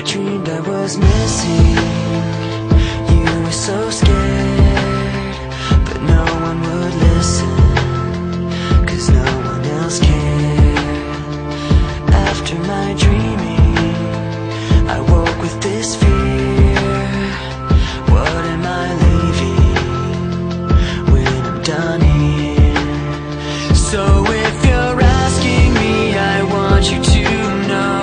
dreamed I was missing. You were so scared, but no one would listen, 'cause no one else cared. After my dreaming, I woke with this fear. What am I leaving when I'm done here? So if you're asking me, I want you to know,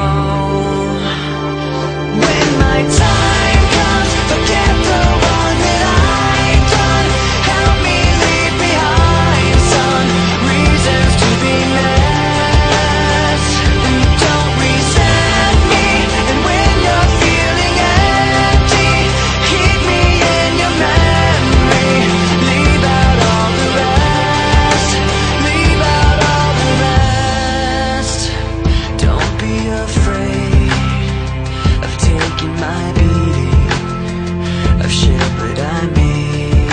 when my time comes, forget the wrong that I've done. Help me leave behind some reasons to be met. Don't resent me, and when you're feeling empty, keep me in your memory. Leave out all the rest. Leave out all the rest. Don't be afraid of taking my beating, of shit that I made.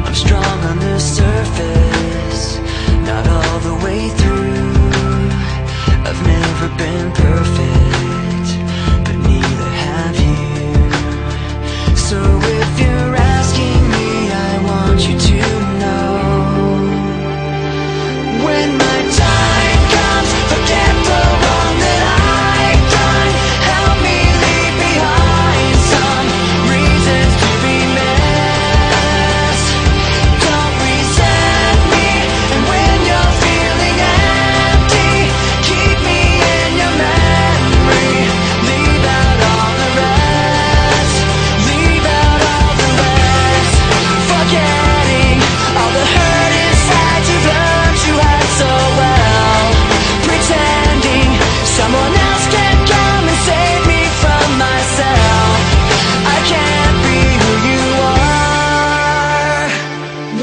I'm strong on the surface, not all the way through. I've never been perfect, but neither have you. So if you're asking me, I want you to know, when my time comes, forget the wrong that I've done. Help me leave behind some reasons to be met. Don't resent me, and when you're feeling empty, keep me in your memory. Leave out all the rest. Leave out all the rest. Forgetting all the hurt inside you've learned you had so well. Pretending someone else can come and save me from myself. I can't be who you are.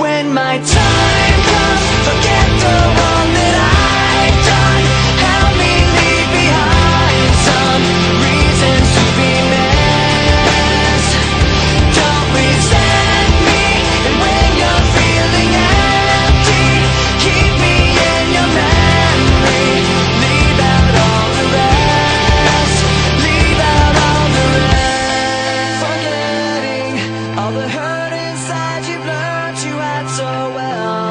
When my time comes, forget the wrong that I've done. Help me leave behind some reasons to be met. Don't resent me, and when you're feeling empty, keep me in your memory. Leave out all the rest. Leave out all the rest. Forgetting all the hurt inside you've learned you had so well.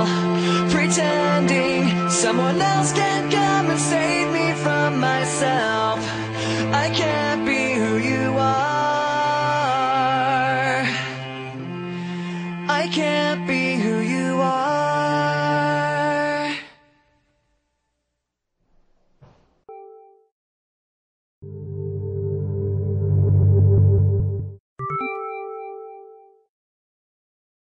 Pretending someone else can come and save me from myself. I can't be who you are. I can't be